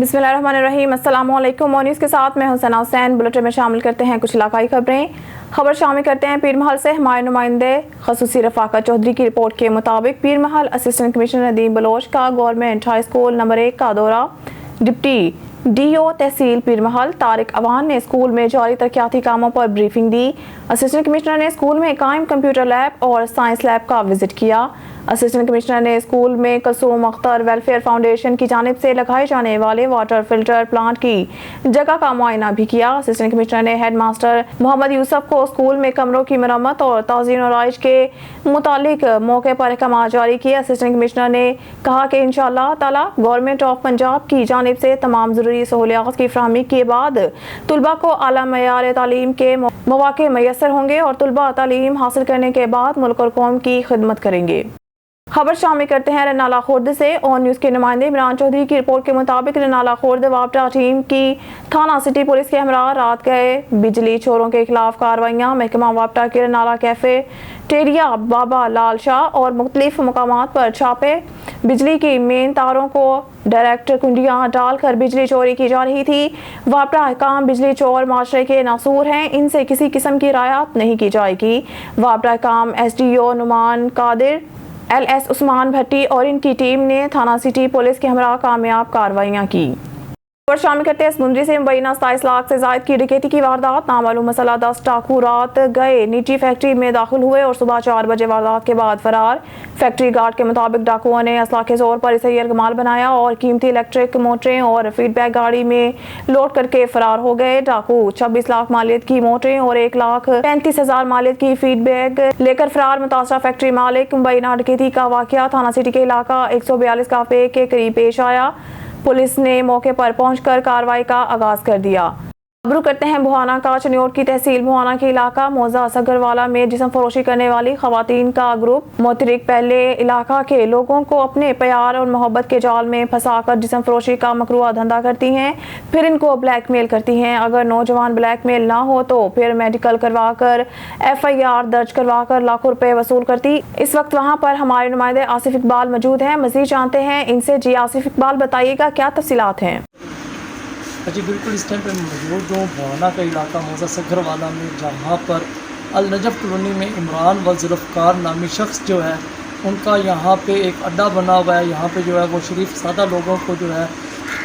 बिस्मिल्लाहिर्रहमानिर्रहीम। अस्सलाम वालेकुम। न्यूज़ के साथ मैं हुसैना हुसैन। बुलेटिन में शामिल करते हैं कुछ इलाकाई खबरें। खबर शामिल करते हैं पीर महल से हमारे नुमाइंदे खसूसी रफाकत चौधरी की रिपोर्ट के मुताबिक पीर महल असिस्टेंट कमिश्नर नदीम बलोच का गवर्नमेंट हाई स्कूल नंबर 1 का दौरा। डिप्टी डीओ तहसील पीर महल तारिक अवान ने स्कूल में जारी तरक्याती कामों पर ब्रीफिंग दी। असिस्टेंट कमिश्नर ने स्कूल में कायम कंप्यूटर लैब और साइंस लैब का विजिट किया। असिस्टेंट कमिश्नर ने स्कूल में कसूम अख्तर वेलफेयर फाउंडेशन की जानिब से लगाए जाने वाले वाटर फिल्टर प्लांट की जगह का मुआयना भी किया। असिस्टेंट कमिश्नर ने हेड मास्टर मोहम्मद यूसुफ को स्कूल में कमरों की मरम्मत और ताज़ीन और आइश के मुतालिक मौके पर अहकाम जारी किए। असिस्टेंट कमिश्नर ने कहा कि इंशाअल्लाह ताला गवर्नमेंट ऑफ पंजाब की जानिब से तमाम ज़रूरी सहूलियात की फराहमी के बाद तुलबा को आला मयार तालीम के मौके मैसर होंगे और तुलबा तालीम हासिल करने के बाद मुल्क और कौम की खिदमत करेंगे। खबर शामिल करते हैं रनाला खुर्द से। ऑन न्यूज़ के नुमाइंदे इमरान चौधरी की रिपोर्ट के मुताबिक रनाला खुर्द वापडा टीम की थाना सिटी पुलिस के हमरा रात गए बिजली चोरों के खिलाफ कार्रवाइयाँ। महकमा वापडा के रनाला कैफे टेरिया बाबा लाल शाह और मुख्तलिफ मकामात पर छापे। बिजली की मेन तारों को डायरेक्ट कुंडियाँ डालकर बिजली चोरी की जा रही थी। वापडा हकाम बिजली चोर माशरे के नासूर हैं, इनसे किसी किस्म की रायत नहीं की जाएगी। वापडा हकाम SDO नुमान कादिर LS उस्मान भट्टी और इनकी टीम ने थाना सिटी पुलिस के हमरा कामयाब कार्रवाइयाँ की। खबर शामिल करते हैं समुद्री से मुबैना 27 लाख से जायद की डकैती की वारदात। नामालूम मसला 10 डाकू रात गए निजी फैक्ट्री में दाखिल हुए और सुबह 4 बजे वारदात के बाद फरार। फैक्ट्री गार्ड के मुताबिक डाकुओं ने असला के जोर पर इसे यरगमाल बनाया और कीमती इलेक्ट्रिक मोटरें और फीडबैक गाड़ी में लोड करके फरार हो गए। डाकू 26 लाख मालियत की मोटरें और 1,35,000 मालियत की फीडबैक लेकर फरार। मुतासरा फैक्ट्री मालिक मुबैना डकैती का वाकया थाना सिटी के इलाका 142 काफे के करीब पेश आया। पुलिस ने मौके पर पहुंचकर कार्रवाई का आगाज कर दिया। खबरों करते हैं बुहाना का। चनियोट की तहसील बुहाना के इलाका मौजा सगरवाला में जिस्म फरोशी करने वाली खवातीन का ग्रुप मोतरिक पहले इलाका के लोगों को अपने प्यार और मोहब्बत के जाल में फंसाकर जिस्म फरोशी का मकरूआ धंधा करती हैं, फिर इनको ब्लैकमेल करती हैं। अगर नौजवान ब्लैकमेल ना हो तो फिर मेडिकल करवाकर FIR दर्ज करवाकर लाखों रुपए वसूल करती। इस वक्त वहाँ पर हमारे नुमाइंदे आसिफ इकबाल मौजूद हैं। मजीद जानते हैं इनसे। जी आसिफ इकबाल, बताइएगा क्या तफसीलात हैं। जी बिल्कुल, इस टाइम पे मौजूद हूँ बुहाना का इलाका मौजा सगरवाला में, जहाँ पर अल नजफ कॉलोनी में इमरान व जुल्फ़कार नामी शख्स जो है उनका यहाँ पे एक अड्डा बना हुआ है। यहाँ पे जो है वो शरीफ सादा लोगों को जो है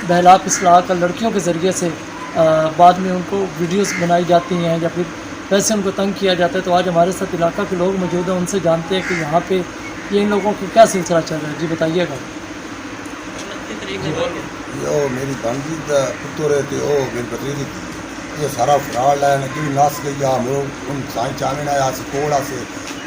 बहला पिसला कर लड़कियों के ज़रिए से बाद में उनको वीडियोस बनाई जाती हैं या फिर वैसे उनको तंग किया जाता है। तो आज हमारे साथ इलाका के लोग मौजूद हैं, उनसे जानते हैं कि यहाँ पे ये इन लोगों को क्या सिलसिला चल रहा है। जी बताइएगा। यो मेरी बंदी का पुत्र है तो मेरी भतीजी थी। ये सारा फ्रॉड है कि नस गई आ मोर उन साई चावण आया कोड़ा से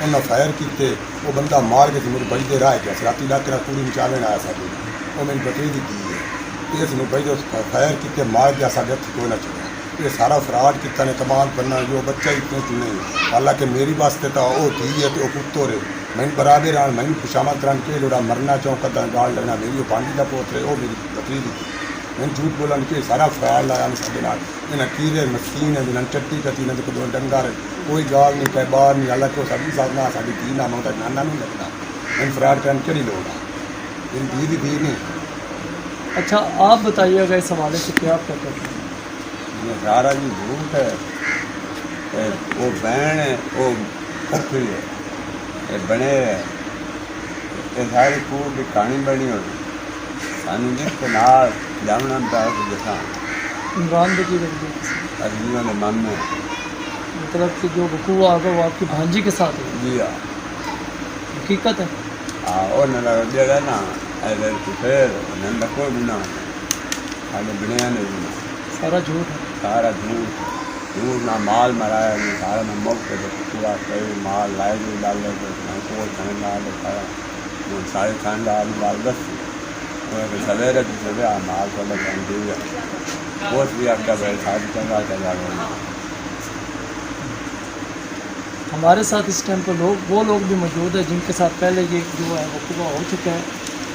उन्हें फायर किए वो बंदा मार के मेरे बई दे रहा है राती लाकर पूरी चावण आया साड़ी वो मेरी भतीजी की है इस बई जो फायर किए मार गया साढ़े हथ कोई ना चुने। ये सारा फ्रॉड किया ने कमाल बनना जो बच्चा इतने चुने। हालांकि मेरी वास्ते तो वो थी है तो पुत्र है मैंने बराबर आ मैं खुशामद करान के लोड़ा मरना चाहूँ कदा गाल लगना मेरी पानी का पोत रहे वो मेरी भतीजी थी। मैंने झूठ बोला कि सारा फ्रॉड लाया साढ़े नाल इन्हें कीरे मस्कीन है जिन्हें चट्टी कती ने को डंगर कोई गाल नहीं कह बाहर नहीं। हालांकि वो साड़ी साथ ना साड़ी धी ना मंगता नाना नहीं लगता मैंने फ्रॉड करने के लिए लोग इन धी नहीं। अच्छा आप बताइएगा इस हवाले से क्या आप कहते हैं। ये सारा जी झूठ है वो बहन है वो फुफी है ये बने ये सारी कूड़ की कहानी बनी होगी सानू जिसके नाल जामना जैसा इमरान की अजीवन मन में मतलब कि जो बकूआ आ गया वो आपकी भांजी के साथ है। जी हाँ हकीकत है। हाँ और न लगा ना ऐसे फिर नंदा कोई गुना साढ़े बनिया ने सारा झूठ है। सारा झूठ झूठ ना माल मराया नहीं सारा ना मौके पे पूरा कई माल लाए भी डाल को खाने डाल सारा सारे खान डाल डाल बस सवेरे तो सवेरे माल को लग दिया बहुत भी आपका भाई शादी चल रहा था। हमारे साथ इस टाइम पर वो लोग भी मौजूद है जिनके साथ पहले ये जो है वो पूरा हो चुका है,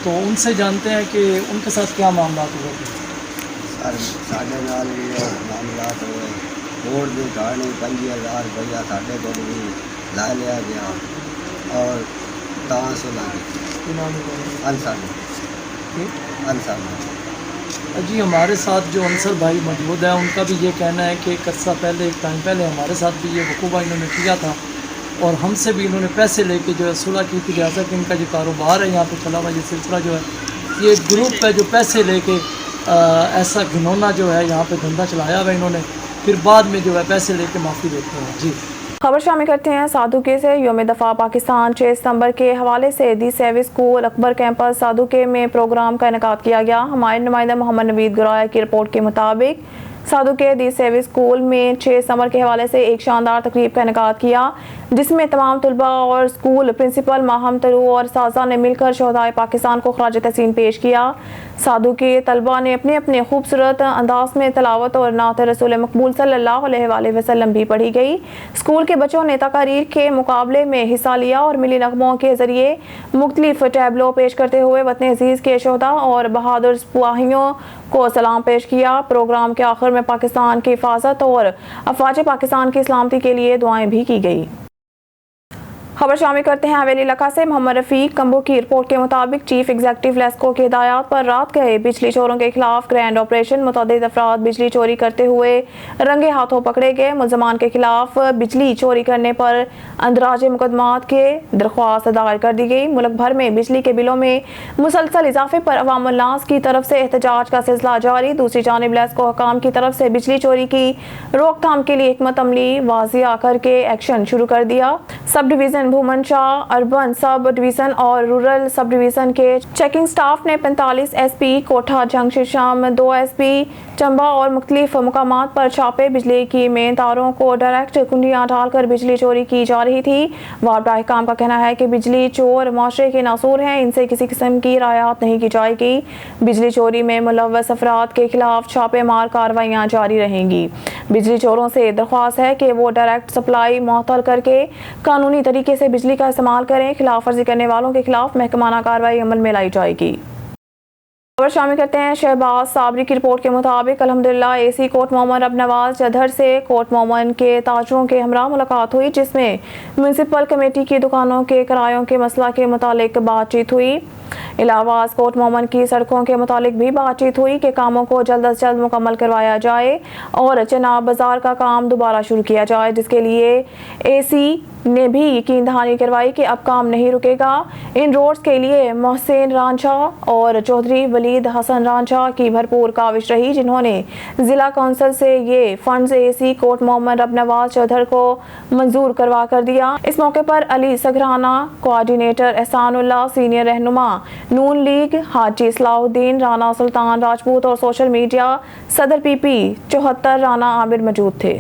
तो उनसे जानते हैं कि उनके साथ क्या मामला हुए थे। साढ़े नाल भी मामला हुए कोर्ट की कहानी 5,000 रुपया साढ़े को भी ला लिया गया और तां से ला दी अंसारी جی ہمارے ساتھ جو انصر بھائی موجود ہیں ان کا بھی یہ کہنا ہے کہ ایک عرصہ پہلے ایک ٹائم پہلے ہمارے ساتھ بھی یہ وقوبہ انہوں نے کیا تھا اور ہم سے بھی انہوں نے پیسے لے کے جو ہے صلح کی تھی، جیسا کہ ان کا جو کاروبار ہے یہاں پہ چلا ہوا یہ سلسلہ جو ہے یہ ایک گروپ ہے جو پیسے لے کے ایسا گھنونا جو ہے یہاں پہ دھندا چلایا ہوا انہوں نے، پھر بعد میں جو ہے پیسے لے کے معافی دیتے ہیں۔ جی خبر شامل کرتے ہیں سادھوکے سے۔ یوم دفاع پاکستان 6 ستمبر کے حوالے سے دی سیوی اسکول اکبر کیمپس سادھوکے میں پروگرام کا انعقاد کیا گیا۔ ہمارے نمائندہ محمد نوید گرایا کی رپورٹ کے مطابق سادھوکے دی سیوی اسکول میں 6 ستمبر کے حوالے سے ایک شاندار تقریب کا انعقاد کیا، جس میں تمام طلباء اور اسکول پرنسپل ماہم طلوع اور اساتذہ نے مل کر شہدائے پاکستان کو خراج تحسین پیش کیا۔ سادھو کے طلباء نے اپنے اپنے خوبصورت انداز میں تلاوت اور نعت رسول مقبول صلی اللہ علیہ وآلہ وسلم بھی پڑھی گئی۔ اسکول کے بچوں نے تقاریر کے مقابلے میں حصہ لیا اور ملی نغموں کے ذریعے مختلف ٹیبلو پیش کرتے ہوئے وطن عزیز کے شہداء اور بہادر سپاہیوں کو سلام پیش کیا۔ پروگرام کے آخر میں پاکستان کی حفاظت اور افواج پاکستان کی سلامتی کے لیے دعائیں بھی کی گئی۔ خبر شامل کرتے ہیں حویلی علاقہ سے۔ محمد رفیق کمبو کی رپورٹ کے مطابق چیف ایگزیکٹو لیسکو کی ہدایات پر رات گئے بجلی چوروں کے خلاف گرینڈ آپریشن، متعدد افراد بجلی چوری کرتے ہوئے رنگے ہاتھوں پکڑے گئے۔ ملزمان کے خلاف بجلی چوری کرنے پر اندراج مقدمات کے درخواست دائر کر دی گئی۔ ملک بھر میں بجلی کے بلوں میں مسلسل اضافے پر عوام الناس کی طرف سے احتجاج کا سلسلہ جاری۔ دوسری جانب لیسکو حکام کی طرف سے بجلی چوری کی روک تھام کے لیے حکمت عملی واضح کر کے ایکشن شروع کر دیا۔ سب ڈویژن بھومن شاہ، اربن سب ڈویژن اور رورل سب ڈویژن کے چیکنگ سٹاف نے 45 ایس پی کوٹھا جنکشن شام 2 ایس پی چمبا اور مختلف مقامات پر چھاپے۔ بجلی کی مین تاروں کو ڈائریکٹ کنڈیاں ڈال کر بجلی چوری کی جا رہی تھی۔ وارڈ حکام کا کہنا ہے کہ بجلی چور معاشرے کے ناصور ہیں، ان سے کسی قسم کی رعایت نہیں کی جائے گی۔ بجلی چوری میں ملوث افراد کے خلاف چھاپے مار کارروائیاں جاری رہیں گی۔ بجلی چوروں سے درخواست ہے کہ وہ ڈائریکٹ سپلائی معطل کر کے قانونی طریقے سے بجلی کا استعمال کریں۔ خلاف ورزی کرنے والوں کے خلاف محکمانہ کارروائی عمل میں لائی جائے گی۔ خبر شامل کرتے ہیں شہباز صابری کی رپورٹ کے مطابق الحمدللہ اے سی کوٹ مومن اب نواز چدھر سے کوٹ مومن کے تاجروں کے ہمراہ ملاقات ہوئی، جس میں میونسپل کمیٹی کی دکانوں کے کرایوں کے مسئلہ کے متعلق بات چیت ہوئی۔ علاوہ کوٹ مومن کی سڑکوں کے متعلق بھی بات چیت ہوئی کہ کاموں کو جلد از جلد مکمل کروایا جائے اور چناب بازار کا کام دوبارہ شروع کیا جائے، جس کے لیے اے سی نے بھی یقین دہانی کروائی کہ اب کام نہیں رکے گا۔ ان روڈز کے لیے محسن رانجھا اور چودھری ولید حسن رانجھا کی بھرپور کاوش رہی، جنہوں نے ضلع کونسل سے یہ فنڈز اے سی کوٹ محمد رب نواز چودھر کو منظور کروا کر دیا۔ اس موقع پر علی سگرانہ، کوآرڈینیٹر احسان اللہ، سینئر رہنما نون لیگ حاجی صلاح الدین، رانا سلطان راجپوت اور سوشل میڈیا صدر پی پی 74 رانا عامر موجود تھے۔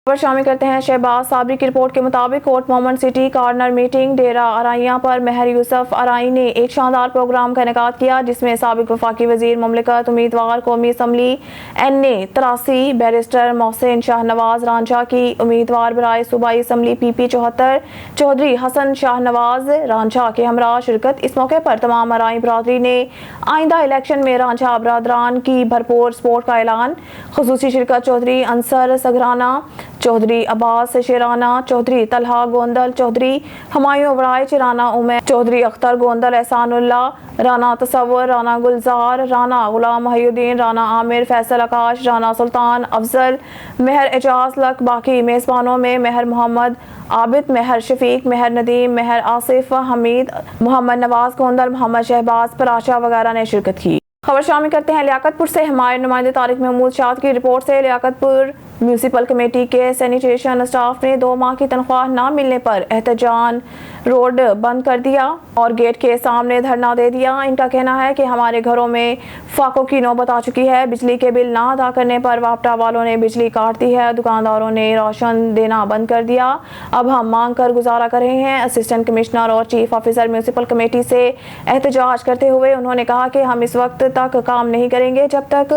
خبر شامل کرتے ہیں شہباز صابری کی رپورٹ کے مطابق کوٹ مومن سٹی کارنر میٹنگ ڈیرہ ارائیاں پر مہر یوسف ارائی نے ایک شاندار پروگرام کا انعقاد کیا، جس میں سابق وفاقی وزیر مملکت امیدوار قومی اسمبلی این اے 83 بیرسٹر محسن شاہ نواز رانجھا کی امیدوار برائے صوبائی اسمبلی پی پی 74 چودھری حسن شاہ نواز رانجھا کے ہمراہ شرکت۔ اس موقع پر تمام ارائی برادری نے آئندہ الیکشن میں رانجھا برادران کی بھرپور سپورٹ کا اعلان۔ خصوصی شرکت چودھری انصر سگرانہ، چودھری عباس شیرانہ، چودھری طلحہ گوندل، چودھری ہمایوں ورائچ، رانا عمر، چودھری اختر گوندل، احسان اللہ، رانا تصور، رانا گلزار، رانا غلام محی الدین، رانا عامر، فیصل آکاش، رانا سلطان افضل، مہر اعجاز لک۔ باقی میزبانوں میں مہر محمد عابد، مہر شفیق، مہر ندیم، مہر آصف، حمید، محمد نواز گوندل، محمد شہباز پراشا وغیرہ نے شرکت کی۔ خبر شامل کرتے ہیں لیاقت پور سے۔ ہمارے نمائندے طارق محمود شاد کی رپورٹ سے۔ لیاقت پور میونسپل کمیٹی کے سینیٹیشن اسٹاف نے 2 ماہ کی تنخواہ نہ ملنے پر احتجاج روڈ بند کر دیا اور گیٹ کے سامنے دھرنا دے دیا۔ ان کا کہنا ہے کہ ہمارے گھروں میں فاقوں کی نوبت آ چکی ہے، بجلی کے بل نہ ادا کرنے پر واپٹا والوں نے بجلی کاٹ دی ہے، دکانداروں نے روشن دینا بند کر دیا، اب ہم مانگ کر گزارا کر رہے ہیں۔ اسسٹنٹ کمشنر اور چیف آفیسر میونسپل کمیٹی سے احتجاج کرتے ہوئے انہوں نے کہا کہ ہم اس وقت تک کام نہیں کریں گے جب تک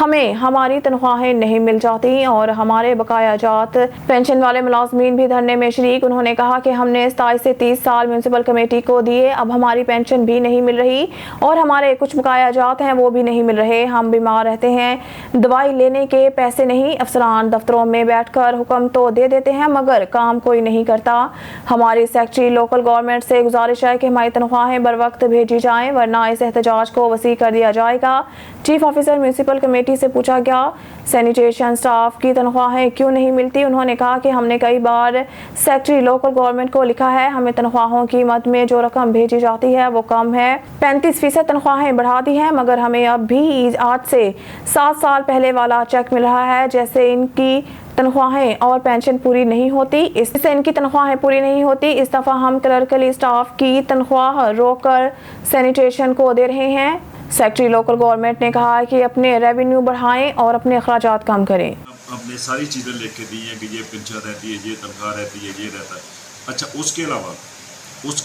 ہمیں ہماری تنخواہیں نہیں مل جاتی اور اور ہمارے بقایا جات پینشن والے ملازمین بھی دھرنے میں شریک. انہوں نے کہا کہ ہم نے 27 سے 30 سال میونسپل کمیٹی کو دیے, اب ہماری پینشن بھی نہیں مل رہی اور ہمارے کچھ بقایا جات ہیں وہ بھی نہیں مل رہے. ہم بیمار رہتے ہیں, دوائی لینے کے پیسے نہیں. افسران دفتروں میں بیٹھ کر حکم تو دے دیتے ہیں مگر کام کوئی نہیں کرتا. ہماری سیکٹری لوکل گورنمنٹ سے گزارش ہے کہ ہماری تنخواہیں بر وقت بھیجی جائیں ورنہ اس احتجاج کو وسیع کر دیا جائے گا. چیف آفیسر میونسپل کمیٹی سے پوچھا گیا سینیٹیشن سٹاف کی تنخواہیں کیوں نہیں ملتی. انہوں نے کہا کہ ہم نے کئی بار سیکٹری لوکل گورنمنٹ کو لکھا ہے, ہمیں تنخواہوں کی مد میں جو رقم بھیجی جاتی ہے وہ کم ہے. 35% تنخواہیں بڑھا دی ہیں مگر ہمیں اب بھی 8 سے 7 سال پہلے والا چیک مل رہا ہے. جیسے ان کی تنخواہیں اور پینشن پوری نہیں ہوتی, اس سے ان کی تنخواہیں پوری نہیں ہوتی. اس دفعہ ہم کلرکلی سٹاف کی تنخواہ روک کر سینیٹیشن کو دے رہے ہیں. سیکٹری لوکل گورنمنٹ نے کہا کہ اپنے ریونیو بڑھائیں اور اپنے اخراجات کم کریں. ہم نے ساری چیزیں لکھ کے دی ہیں کہ یہ پنشن رہتی ہے, یہ تنخواہ رہتی ہے, یہ رہتا ہے. اچھا اس کے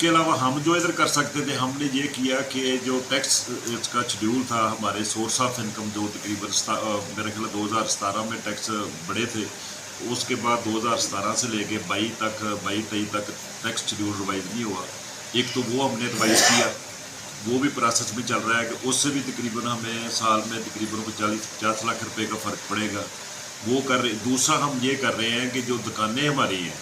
علاوہ ہم جو ادھر کر سکتے تھے, ہم نے یہ کیا کہ جو ٹیکس کا شیڈیول تھا ہمارے سورس آف انکم جو تقریباً میرے خیال 2017 میں ٹیکس بڑھے تھے, اس کے بعد 2017 سے لے کے 22-23 تک ٹیکس شیڈیول ریوائز نہیں ہوا. ایک تو وہ ہم نے ریوائز کیا, وہ بھی پروسیس میں چل رہا ہے کہ اس سے بھی تقریباً ہمیں سال میں تقریباً 40-50 لاکھ روپے کا فرق پڑے گا. وہ کر رہے. دوسرا ہم یہ کر رہے ہیں کہ جو دکانیں ہماری ہیں,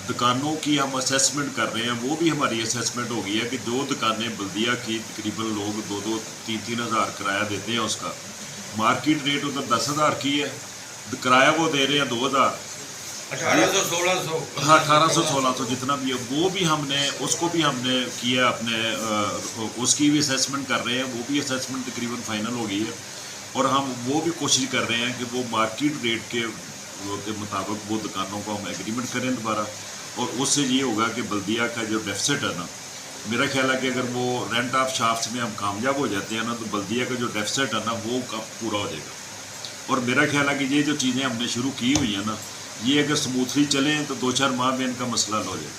دکانوں کی ہم اسیسمنٹ کر رہے ہیں. وہ بھی ہماری اسیسمنٹ ہو گئی ہے کہ جو دکانیں بلدیہ کی تقریباً لوگ 2-3 ہزار کرایہ دیتے ہیں, اس کا مارکیٹ ریٹ ادھر 10,000 کی ہے, کرایہ وہ دے رہے ہیں 2,000, 1800-1600 جتنا بھی ہے. وہ بھی ہم نے اس کو بھی ہم نے کیا اپنے, اس کی بھی اسیسمنٹ کر رہے ہیں. وہ بھی اسیسمنٹ تقریباً فائنل ہو گئی ہے اور ہم وہ بھی کوشش کر رہے ہیں کہ وہ مارکیٹ ریٹ کے مطابق وہ دکانوں کو ہم ایگریمنٹ کریں دوبارہ. اور اس سے یہ ہوگا کہ بلدیہ کا جو ڈیفسٹ ہے نا, میرا خیال ہے کہ اگر وہ رینٹ آف شافٹس میں ہم کامیاب ہو جاتے ہیں نا تو بلدیہ کا جو ڈیفسٹ ہے نا وہ پورا ہو جائے گا. اور میرا خیال ہے کہ یہ جو چیزیں ہم نے شروع کی ہوئی ہیں نا, یہ اگر سموتھلی چلیں تو 2-4 ماہ میں ان کا مسئلہ حل ہو جائے گا.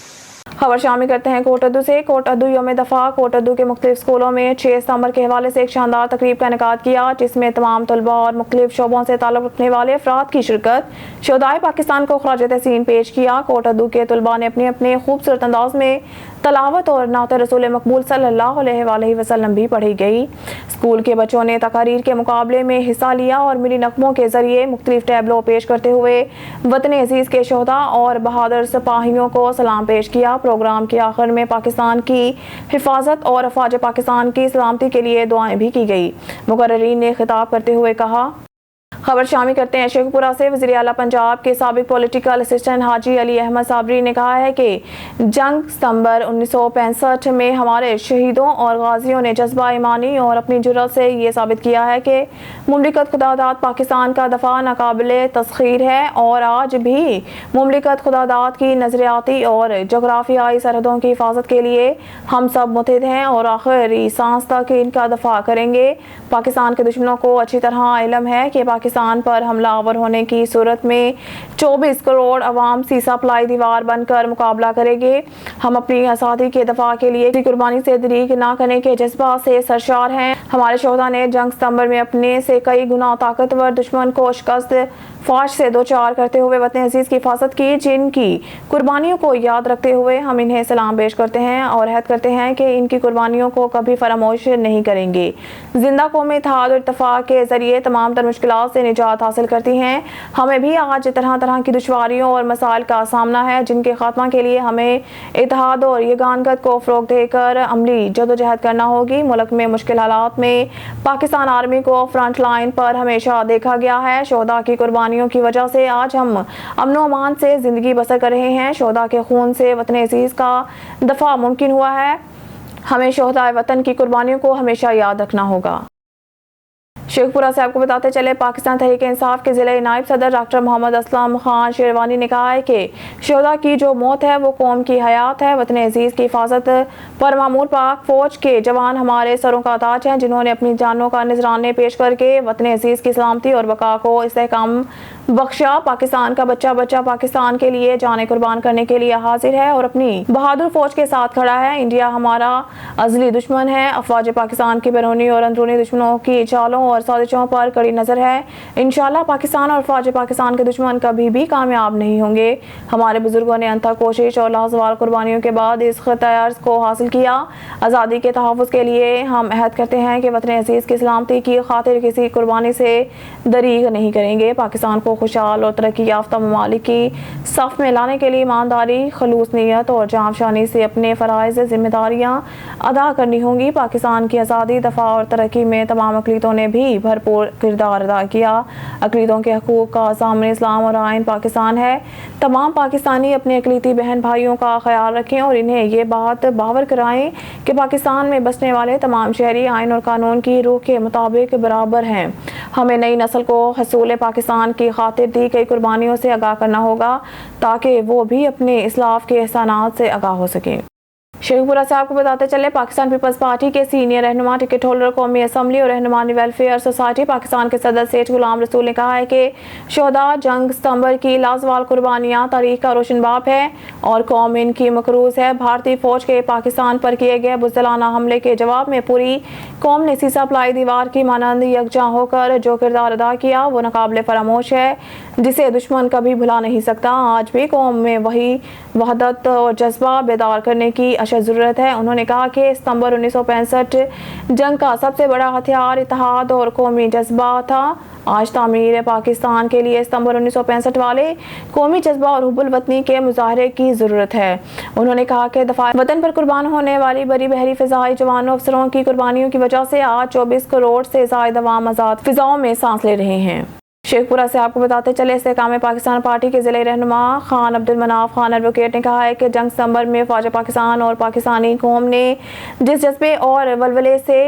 خبر شامل کرتے ہیں کوٹ ادو سے. کوٹ ادو یوم دفاع کوٹ ادو کے مختلف اسکولوں میں 6 ستمبر کے حوالے سے ایک شاندار تقریب کا انعقاد کیا جس میں تمام طلباء اور مختلف شعبوں سے تعلق رکھنے والے افراد کی شرکت. شہدائے پاکستان کو خراج تحسین پیش کیا. کوٹ ادو کے طلباء نے اپنے اپنے خوبصورت انداز میں تلاوت اور نعت رسول مقبول صلی اللہ علیہ وآلہ وسلم بھی پڑھی گئی. اسکول کے بچوں نے تقاریر کے مقابلے میں حصہ لیا اور ملی نغموں کے ذریعے مختلف ٹیبلو پیش کرتے ہوئے وطن عزیز کے شہداء اور بہادر سپاہیوں کو سلام پیش کیا. پروگرام کے آخر میں پاکستان کی حفاظت اور افواج پاکستان کی سلامتی کے لیے دعائیں بھی کی گئی. مقررین نے خطاب کرتے ہوئے کہا. خبر شامل کرتے ہیں شیخ پورہ سے. وزیر اعلیٰ پنجاب کے سابق پولیٹیکل اسسٹنٹ حاجی علی احمد صابری نے کہا ہے کہ جنگ ستمبر 1965 میں ہمارے شہیدوں اور غازیوں نے جذبہ ایمانی اور اپنی جرأت سے یہ ثابت کیا ہے کہ مملکت خدا داد پاکستان کا دفاع ناقابل تسخیر ہے. اور آج بھی مملکت خدا داد کی نظریاتی اور جغرافیائی سرحدوں کی حفاظت کے لیے ہم سب متحد ہیں اور آخری سانس تک ان کا دفاع کریں گے. پاکستان کے دشمنوں کو اچھی طرح علم ہے کہ پاکستان پر حملہ آور ہونے کی صورت میں 24 کروڑ عوام سیسا پلائی دیوار بن کر مقابلہ کرے گے. ہم اپنی آزادی کے دفاع کے لیے قربانی سے دریغ نہ کرنے کے جذبہ سے سرشار ہیں. ہمارے شہداء نے جنگ ستمبر میں اپنے سے کئی گنا طاقتور دشمن کو شکست فاش سے دوچار کرتے ہوئے وطن عزیز کی حفاظت کی, جن کی قربانیوں کو یاد رکھتے ہوئے ہم انہیں سلام پیش کرتے ہیں اور عہد کرتے ہیں کہ ان کی قربانیوں کو کبھی فراموش نہیں کریں گے. زندہ قومیں اتحاد اور اتفاق کے ذریعے تمام تر مشکلات سے نجات حاصل کرتی ہیں. ہمیں بھی آج طرح طرح کی دشواریوں اور مسائل کا سامنا ہے جن کے خاتمہ کے لیے ہمیں اتحاد اور یگانگت کو فروغ دے کر عملی جدوجہد کرنا ہوگی. ملک میں مشکل حالات میں پاکستان آرمی کو فرنٹ لائن پر ہمیشہ دیکھا گیا ہے. شہداء کی قربانیوں کی وجہ سے آج ہم امن و امان سے زندگی بسر کر رہے ہیں. شہداء کے خون سے وطن عزیز کا دفاع ممکن ہوا ہے. ہمیں شہداء وطن کی قربانیوں کو ہمیشہ یاد رکھنا ہوگا. شیخ پورہ سے آپ کو بتاتے چلے پاکستان تحریک انصاف کے ضلع نائب صدر ڈاکٹر محمد اسلم خان شیروانی نے کہا ہے کہ شہداء کی جو موت ہے وہ قوم کی حیات ہے. وطن عزیز کی حفاظت پر مامور پاک فوج کے جوان ہمارے سروں کا تاج ہیں جنہوں نے اپنی جانوں کا نذرانے پیش کر کے وطن عزیز کی سلامتی اور بقا کو استحکام बख्शा। पाकिस्तान का बच्चा बच्चा पाकिस्तान के लिए जाने कुर्बान करने के लिए हाजिर है और अपनी बहादुर फौज के साथ खड़ा है। इंडिया हमारा अजली दुश्मन है। अफवाज पाकिस्तान के बैरूनी और अंदरूनी दुश्मनों की चालों और साजिशों पर कड़ी नजर है। इंशाल्लाह पाकिस्तान और अफवाज पाकिस्तान के दुश्मन कभी भी कामयाब नहीं होंगे। हमारे बुजुर्गों ने अनथक कोशिश और लाजवाब कुर्बानियों के बाद इस खिताब को हासिल किया। आज़ादी के तहफ़्फ़ुज़ के लिए हम अहद करते हैं कि वतन अज़ीज़ की सलामती की खातिर किसी कुर्बानी से दरीग नहीं करेंगे। पाकिस्तान को खुशहाल और तरक्की याफ्ता ममालिक की सफ़ में लाने के लिए ईमानदारी, खलूस नीयत और जांबशानी से अपने फ़राइज़ ज़िम्मेदारियाँ अदा करनी होंगी। पाकिस्तान की आज़ादी, दफ़ा और तरक्की में तमाम अक़लीतों ने भी भरपूर किरदार अदा किया। अक़लीतों के हकूक़ का सामने इस्लाम और आइन पाकिस्तान है। तमाम पाकिस्तानी अपने अक़लीती बहन भाइयों का ख्याल रखें और इन्हें ये बात बावर कराएं कि पाकिस्तान में बसने वाले तमाम शहरी आइन और कानून की रूह के मुताबिक बराबर हैं। हमें नई नस्ल को हसूल पाकिस्तान की खातिर दी गई कुर्बानियों से आगाह करना होगा ताकि वो भी अपने इस्लाफ के एहसानात से आगाह हो सकें। शेखपुरा से आपको बताते चले, पाकिस्तान पीपल्स पार्टी के सीनियर रहनुमा, टिकट होल्डर, कौमी असम्बली और रहनुमानी वेलफेयर सोसाइटी पाकिस्तान के सदर सेठ गुलाम रसूल ने कहा है कि शोहदा जंग सितंबर की लाजवाल कुर्बानियाँ तारीख का रोशन बाप है और कौम इनकी मकरूज है। भारतीय फौज के पाकिस्तान पर किए गए बुज़दिलाना हमले के जवाब में पूरी कौम ने सीसा पलाई दीवार की मानंद यकजा होकर जो किरदार अदा किया वो नाकाबिले फरामोश है, जिसे दुश्मन कभी भुला नहीं सकता। आज भी कौम में वही वहदत और जज्बा बेदार करने की ज़रूरत है। उन्होंने कहा कि सितंबर 1965 जंग का सबसे बड़ा हथियार इत्तेहाद और कौमी जज्बा था। आज तामीर पाकिस्तान के लिए सितंबर 1965 वाले कौमी जज्बा और हुब्बुल वतनी के मुजाहरे की ज़रूरत है। उन्होंने कहा कि दफा वतन पर कुर्बान होने वाली बड़ी बहरी फ़िज़ाई जवानों अफसरों की कुर्बानियों की वजह से आज 24 करोड़ से ज़ायद अवाम आज़ाद फ़िज़ाओं में सांस ले रहे हैं। शेखपुरा से आपको बताते चले, इस्तेकाम पाकिस्तान पार्टी के ज़िले रहनुमा खान अब्दुल मनाफ खान एडवोकेट ने कहा है कि जंग सितंबर में फ़ौज पाकिस्तान और पाकिस्तानी कौम ने जिस जज्बे और वलवले से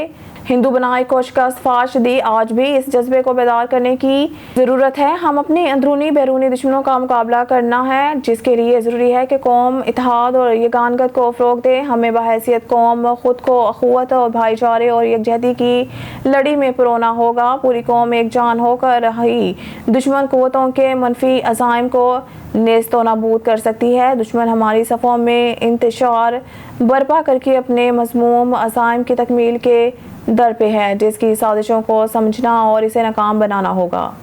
हिंदू बनाई को शिकस्त फाश दी, आज भी इस जज्बे को बेदार करने की ज़रूरत है। हम अपने अंदरूनी बैरूनी दुश्मनों का मुकाबला करना है, जिसके लिए ज़रूरी है कि कौम इत्तेहाद और यगानगत को फ़रोग़ दे। हमें बहैसियत कौम खुद को अख़ुवत और भाईचारे और यकजहती की लड़ी में परोना होगा। पूरी कौम एक जान होकर ही दुश्मन क़ुव्वतों के मनफी अज़ाइम को नेस्तो नाबूद कर सकती है। दुश्मन हमारी सफ़ों में इंतशार बर्पा करके अपने मज़मूम अज़ाइम की तकमील के दर पे है, जिसकी साजिशों को समझना और इसे नाकाम बनाना होगा।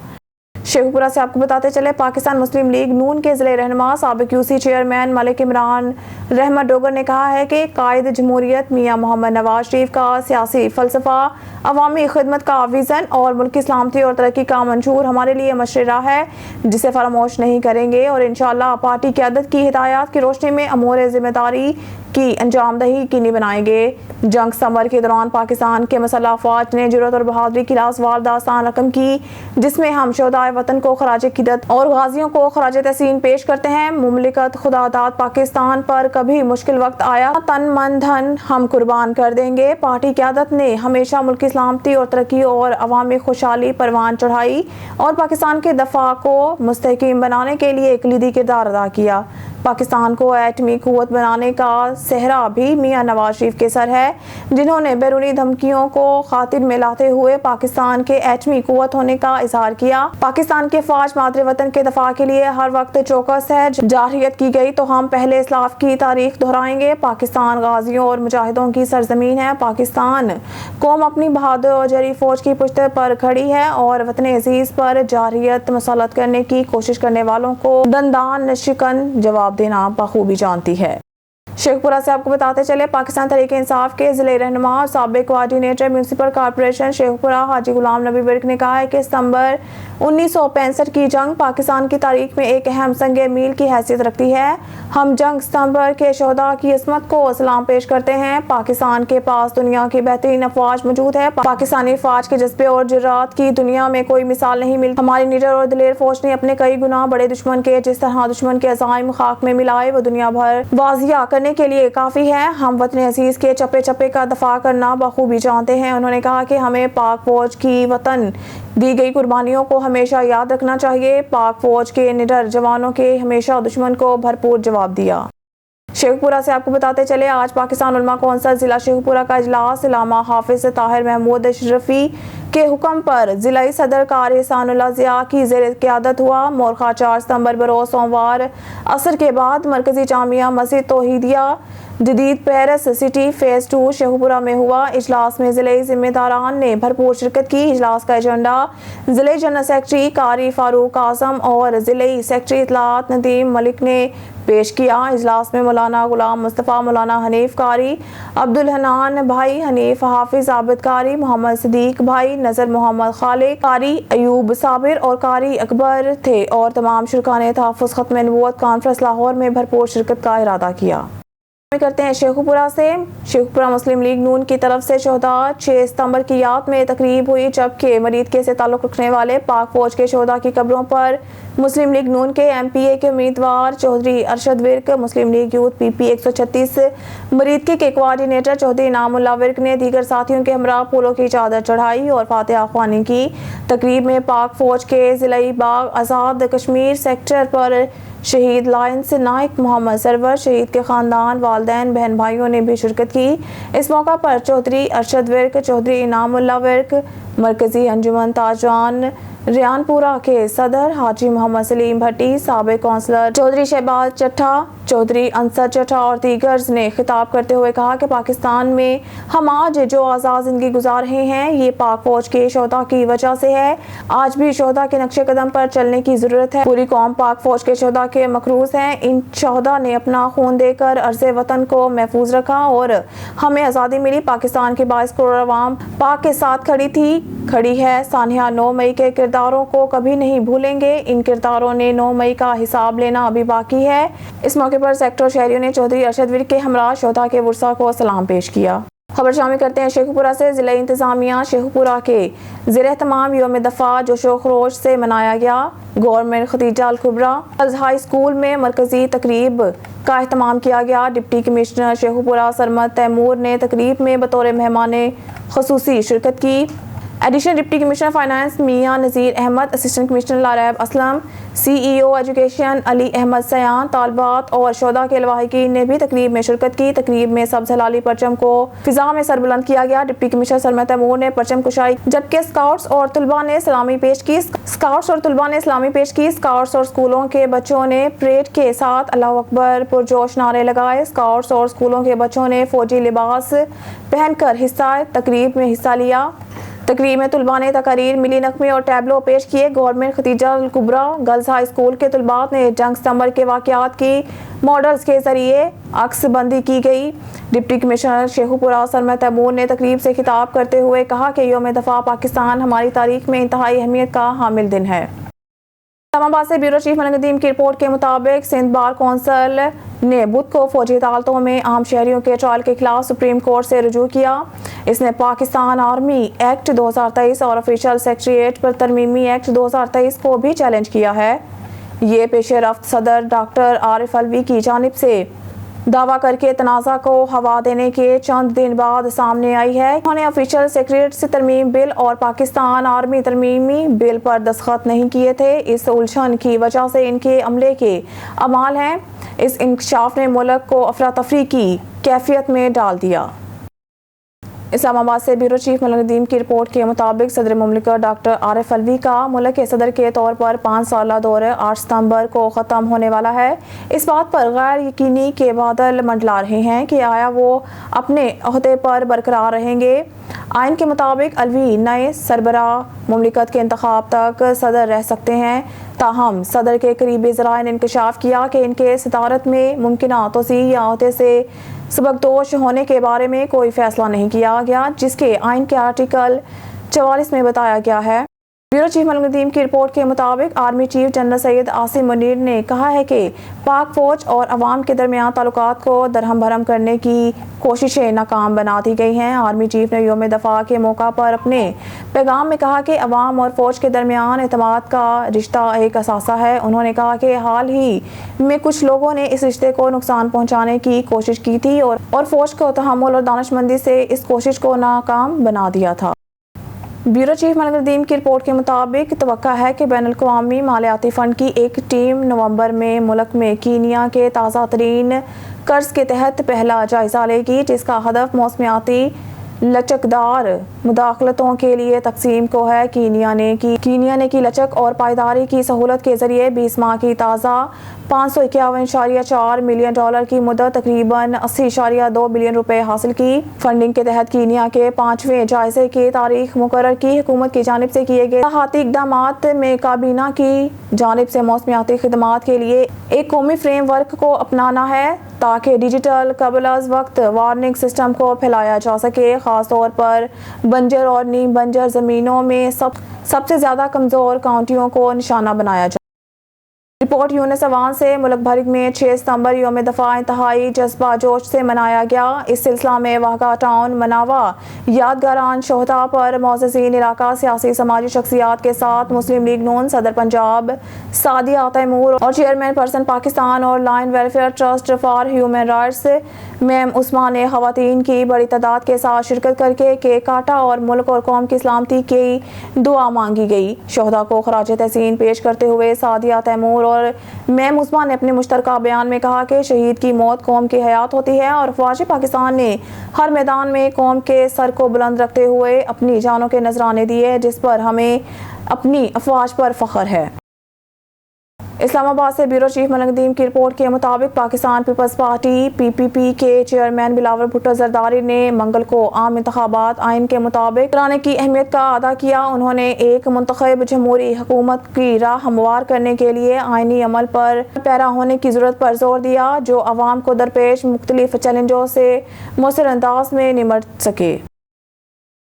शेखपुरा से आपको बताते चले, पाकिस्तान मुस्लिम लीग नून के ज़िले रहनुमा साबिक यूसी चेयरमैन मलिक इमरान रहमत डोगर ने कहा है कि कायद जमहूरियत मियाँ मोहम्मद नवाज शरीफ का सियासी फ़लसफ़ा अवामी खिदमत का विज़न और मुल्क की सलामती और तरक्की का मंशूर हमारे लिए मशरा है, जिसे फरामोश नहीं करेंगे और इंशाअल्लाह पार्टी क़यादत की हिदायत की रोशनी में अमूर ज़िम्मेदारी की अंजामदही यकीनी बनाएंगे। जंग सितंबर के दौरान पाकिस्तान के मसल्ह अफवाज ने जुर्रत और बहादुरी की लाजवाब दास्तान रकम की, जिसमें हम शोहदाए वतन को खराज क़िदत और गाजियों को खराज तहसीन पेश करते हैं। मुमलिकत खुदादाद पाकिस्तान पर कभी मुश्किल वक्त आया, तन मन धन हम कुर्बान कर देंगे। पार्टी क़यादत ने हमेशा मुल्क की सलामती और तरक्की और अवामी खुशहाली परवान चढ़ाई और पाकिस्तान के दफा को मुस्तहकीम बनाने के लिए कलीदी किरदार अदा किया। पाकिस्तान को एटमी क़ुव्वत बनाने का सेहरा भी मियाँ नवाज शरीफ के सर है, जिन्होंने बैरूनी धमकियों को खातिर में लाते हुए पाकिस्तान के एटमी क़ुव्वत होने का इजहार किया। पाकिस्तान के फ़ौज मातृ वतन के दफा के लिए हर वक्त चौकस है। जारहियत की गई तो हम पहले इस्लाफ की तारीख दोहराएंगे। पाकिस्तान गाजियों और मुजाहिदों की सरजमीन है। पाकिस्तान कौम अपनी बहादुर और जरी फौज की पुश्त पर खड़ी है और वतन अजीज़ पर जारहियत मुसल्लत करने की कोशिश करने वालों को दंदान शिकन जवाब देना बखूबी जानती है। शेखपुरा से आपको बताते चले, पाकिस्तान तहरीक इंसाफ के ज़िले रहनुमा और साबिक कोऑर्डिनेटर म्यूनसिपल कॉर्पोरेशन शेखपुरा हाजी गुलाम नबी बिर्क ने कहा है कि सितंबर 1965 की जंग पाकिस्तान की तारीख में एक अहम संगे मील की हैसियत रखती है। हम जंग सितंबर के शोहदा की इसमत को सलाम पेश करते हैं। पाकिस्तान के पास दुनिया की बेहतरीन अफवाज मौजूद है। पाकिस्तानी फौज के जज्बे और जुर्रात की दुनिया में कोई मिसाल नहीं मिलती। हमारी निडर और दिलेर फौज ने अपने कई गुना बड़े दुश्मन के जिस तरह दुश्मन के अज़ाइम खाक में मिलाए वो दुनिया भर वाजिया करने के लिए काफ़ी है। हम वतन अजीज़ के चप्पे चप्पे का दफा करना बखूबी जानते हैं। उन्होंने कहा कि हमें पाक फौज की वतन दी गई कुर्बानियों को हमेशा याद रखना चाहिए। पाक फौज के निडर जवानों के हमेशा दुश्मन को भरपूर जवाब दिया। शेखपुरा से आपको बताते चले, आज पाकिस्तान उलमा कौंसिल ज़िला शेखपुरा का इजलास इलामा हाफिज ताहिर महमूद अशरफी के हुक्म पर जिला सदर कारी एहसानुल्लाह ज़िया की ज़ेर क़यादत हुआ। मोरखा 4 सितंबर बरोज़ सोमवार असर के बाद मरकज़ी जामिया मस्जिद तौहीदिया जदीद पेरिस सिटी फ़ेज़ 2 शेखुपुरा में हुआ। इजलास में ज़िले ज़िम्मेदारान ने भरपूर शिरकत की। इजलास का एजेंडा ज़िले जनरल सेक्रेटरी कारी फारूक आज़म और ज़िले सेक्रेटरी इत्तलात नदीम मलिक ने पेश किया। इजलास में मौलाना गुलाम मुस्तफ़ा, मौलाना हनीफ कारी, अब्दुल हनान भाई, हनीफ हाफिज आबिद कारी, मोहम्मद सदीक भाई, नज़र मोहम्मद खालिक कारी, अयूब साबिर और कारी अकबर थे और तमाम शुरका ने तहफ़्फ़ुज़ ख़त्म नबूवत कॉन्फ्रेंस लाहौर में भरपूर शिरकत का इरादा किया। करते हैं शेखुपुरा से। शेखुपुरा मुस्लिम लीग नून की तरफ से 14-6 सितंबर की याद में तकरीब हुई, जबकि मरीदके से ताल्लुक़ रखने वाले पाक फौज के शोहदा की कब्रों पर मुस्लिम लीग नून के MPA के उम्मीदवार चौधरी अरशद विर्क, मुस्लिम लीग यूथ PP 136 मरीदके के कोऑर्डिनेटर चौधरी इनामुल्लाह विर्क ने दीगर साथियों के हमरा फूलों की चादर चढ़ाई और फातिहा ख्वानी की। तकरीब में पाक फौज के ज़िलाई बाग आज़ाद कश्मीर सेक्टर पर शहीद लायंस नाइक मोहम्मद सरवर, शहीद के ख़ानदान, वालदैन, बहन भाइयों ने भी शिरकत की। इस मौका पर चौधरी अरशद विर्क, चौधरी इनामुल्लाह विर्क, मरकज़ी अंजुमन ताजवान रियानपुरा के सदर हाजी मोहम्मद सलीम भट्टी, साबिक़ कौंसलर चौधरी शहबाज चट्टा, चौधरी अंसर चट्टा और दीगर्स ने खिताब करते हुए कहा कि पाकिस्तान में हम आज जो आज़ाद ज़िंदगी गुजार रहे हैं ये पाक फौज के शोहदा की वजह से है। आज भी शोहदा के नक्शे कदम पर चलने की ज़रूरत है। पूरी कौम पाक फौज के शोहदा के मकरूज़ हैं। इन शोहदा ने अपना खून देकर अर्ज़े वतन को महफूज रखा और हमें आज़ादी मिली। पाकिस्तान की 22 करोड़ अवाम पाक के साथ खड़ी है। सानिया 9 मई के किरदारों को कभी नहीं भूलेंगे। इन किरदारों ने 9 मई का हिसाब लेना अभी बाकी है। इस मौके पर सेक्टर शहरियों ने चौधरी अरशद विर्क के हमरा शोहदा के वर्सा को सलाम पेश किया। खबर शामिल करते हैं शेखुपुरा से। ज़िला इंतज़ामिया शेखुपुरा के ज़ेर तमाम यौम दफ़ा जोशो खरोश से मनाया गया। Government Khadija al Kubra girls high school में मरकज़ी तकरीब का एहतमाम किया गया। डिप्टी कमिश्नर शेखुपुरा सरमद तैमूर ने तकरीब में बतौर मेहमान ख़ुसूसी शिरकत की। Additional deputy commissioner finance Mian Nazir Ahmad, assistant commissioner Laraib Aslam, CEO education Ali Ahmad Sayan, तालबात और शोहदा के लवाहिकीन ने भी तकरीब में शिरकत की। तकरीब में सब्ज़ हलाली परचम को फिजा में सरबुलंद किया गया। डिप्टी कमिश्नर सरमद तैमूर ने परचम कुशाई, जबकि स्काउट्स और तुलबा ने सलामी पेश की। स्काउट्स और स्कूलों के बच्चों ने परेड के साथ अल्लाह अकबर पुरजोश नारे लगाए। स्काउट्स और स्कूलों के बच्चों ने फौजी लिबास पहनकर तकरीब में हिस्सा लिया। तकरीब में तुलबा ने तकारीर, मिली नकमी और टैबलो पेश किए। Government Khadija al Kubra girls high school के तुलबात ने जंग सितंबर के वाक़यात की मॉडल्स के जरिए अक्स बंदी की गई। डिप्टी कमिश्नर शेखुपुरा सरमद तैमूर ने तकरीब से खिताब करते हुए कहा कि यौम दफ़ा पाकिस्तान हमारी तारीख में इंतहाई अहमियत का हामिल दिन है। इस्लामाबाद से ब्यूरो चीफ मलिक नदीम की रिपोर्ट के मुताबिक सिंध बार कौंसिल ने बुध को फौजी अदालतों में आम शहरियों के ट्रायल के खिलाफ सुप्रीम कोर्ट से रुजू किया। इसने पाकिस्तान आर्मी एक्ट 2023 और ऑफिशियल सेक्रेटरीट पर तरमीमी एक्ट 2023 को भी चैलेंज किया है। ये पेशरफ्त सदर डॉक्टर आरिफ अलवी की जानिब से दावा करके तनाज़ा को हवा देने के चंद दिन बाद सामने आई है। उन्होंने ऑफिशियल सेक्रेटरीट से तरमीम बिल और पाकिस्तान आर्मी तरमीमी बिल पर दस्तखत नहीं किए थे। इस उलझन की वजह से इनके अमले के अमाल हैं। इस इंकशाफ ने मुल्क को अफरा तफरी की कैफियत में डाल दिया। इस्लामाबाद से ब्यूरो चीफ मलिक नदीम की रिपोर्ट के मुताबिक सदर मुमलिकत डॉक्टर आरिफ अलवी का मुल्क के सदर के तौर पर 5 साला दौरे 8 सितंबर को ख़त्म होने वाला है। इस बात पर गैर यकीनी के बादल मंडला रहे हैं कि आया वो अपने अहदे पर बरकरार रहेंगे। आइन के मुताबिक अलवी नए सरबराह मुमलिकत के इंतखाब तक सदर रह सकते हैं। ताहम सदर के करीबी ज़राए ने इंकशाफ किया कि इनके सदारत में मुमकिना तोसी या अहदे से सबकदोश होने के बारे में कोई फैसला नहीं किया गया, जिसके आइन के आर्टिकल 44 में बताया गया है। ब्यूरो चीफ मलिक नदीम की रिपोर्ट के मुताबिक army chief general Syed Asim Munir ने कहा है कि पाक फौज और अवाम के दरमियान ताल्लुकात को दरहम भरम करने की कोशिशें नाकाम बना दी गई हैं। आर्मी चीफ ने यौम दफ़ा के मौका पर अपने पैगाम में कहा कि अवाम और फौज के दरमियान एतमाद का रिश्ता एक असासा है। उन्होंने कहा कि हाल ही में कुछ लोगों ने इस रिश्ते को नुकसान पहुँचाने की कोशिश की थी और फौज को तहम्मुल और दानिशमंदी से इस कोशिश को नाकाम बना दिया था। ब्यूरो चीफ मलिक नदीम की रिपोर्ट के मुताबिक तवक्का है कि बैनुल अक़वामी मालियाती फ़ंड की एक टीम नवंबर में मुल्क में कीनिया के ताज़ा तरीन कर्ज के तहत पहला जायज़ा लेगी, जिसका हदफ मौसमियाती लचकदार मुदाखलतों के लिए तकसीम को है। कीनिया ने की लचक और पायदारी की सहूलत के जरिए 20 माह की ताज़ा $551.4 मिलियन की मदद तकरीबन $80.2 बिलियन रुपए हासिल की। फंडिंग के तहत कीनिया के 5वें जायजे की तारीख मुकर्रर की। हुकूमत की जानिब से किए गए हाथी इक़दामात में काबीना की जानिब से मौसमियाती खिदमात के लिए एक कौमी फ्रेम वर्क को अपनाना है ताकि डिजिटल कबल वक्त वार्निंग सिस्टम को फैलाया जा सके, खास तौर पर बंजर और नीम बंजर ज़मीनों में सबसे ज़्यादा कमज़ोर काउंटियों को निशाना बनाया जाए। रिपोर्ट यूनिस अवान से मुल्क भर में 6 सितंबर यौम दफ़ा इंतहाई जज्बा जोश से मनाया गया। इस सिलसिला में वाहगा टाउन मनावा यादगारान शोहदा पर मोअज़्ज़िज़ीन इलाका, सियासी समाजी शख्सियात के साथ मुस्लिम लीग नून सदर पंजाब सादिया तैमूर और चेयरमैन पर्सन पाकिस्तान और line welfare trust for human rights ma'am Usman ने ख़वातीन की बड़ी तादाद के साथ शिरकत करके केक काटा और मुल्क और कौम की सलामती की दुआ मांगी गई। शोहदा को खराज तहसीन पेश करते हुए सादिया तैमूर और मैम उस्मान ने अपने मुश्तरका बयान में कहा कि शहीद की मौत कौम की हयात होती है और फ़ौज पाकिस्तान ने हर मैदान में कौम के सर को बुलंद रखते हुए अपनी जानों के नजराने दिए, जिस पर हमें अपनी अफवाज पर फख्र है। इस्लामाबाद से ब्यूरो चीफ मलिक नदीम की रिपोर्ट के मुताबिक पाकिस्तान पीपल्स पार्टी PPP के चेयरमैन बिलावल भुट्टो जरदारी ने मंगल को आम इंतखाबात आइन के मुताबिक कराने की अहमियत का अदा किया। उन्होंने एक मुंतखब जमहूरी हुकूमत की राह हमवार करने के लिए आइनी अमल पर पैरा होने की ज़रूरत पर जोर दिया, जो अवाम को दरपेश मुख्तलिफ चैलेंजों से मौसर अंदाज में निमट सके।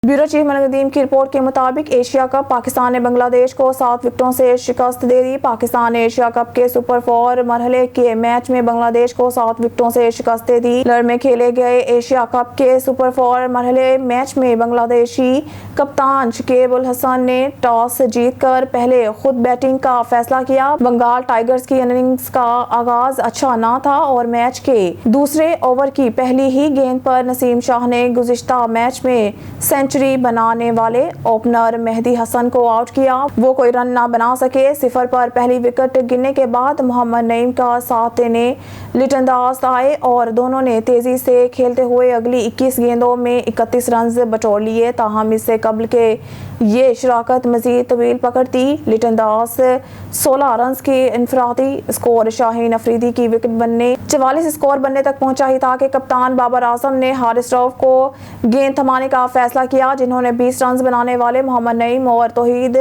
ब्यूरो चीफ मलिक नदीम की रिपोर्ट के मुताबिक एशिया कप पाकिस्तान ने बांग्लादेश को 7 विकेटों से शिकस्त दे दी। पाकिस्तान ने एशिया कप के सुपर 4 मरहले के मैच में बांग्लादेश को 7 विकेटों से शिकस्त दे दी। लड़ में खेले गए एशिया कप के सुपर 4 मरहले मैच में बांग्लादेशी कप्तान शकीब उल हसन ने टॉस जीतकर पहले खुद बैटिंग का फैसला किया। बंगाल टाइगर्स की इनिंग्स का आगाज अच्छा न था और मैच के दूसरे ओवर की पहली ही गेंद पर नसीम शाह ने गुज़िश्ता मैच में सेंचुरी बनाने वाले ओपनर मेहदी हसन को आउट किया। वो कोई रन ना बना सके। 0 पर पहली विकेट गिरने के बाद मोहम्मद नईम का साथ देने लिटन दास आए और दोनों ने तेजी से खेलते हुए अगली 21 गेंदों में 31 रन बटोर लिए। ताहम इससे कबल के ये शराकत मजीद तवील पकड़ती। लिटन दास 16 रन की इनफरादी स्कोर शाहीन अफरीदी की विकेट बनने 44 स्कोर बनने तक पहुंचा ही था कि कप्तान बाबर आजम ने हारिस रऊफ को गेंद थमाने का फैसला किया, जिन्होंने 20 रन बनाने वाले मोहम्मद नईम और तौहीद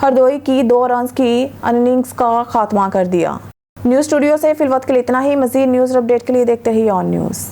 हरदोई की 2 रन की इनिंग्स का खात्मा कर दिया। न्यूज़ स्टूडियो से फिलवक्त के लिए इतना ही। मजीद न्यूज़ अपडेट के लिए देखते रहिए ऑन न्यूज़।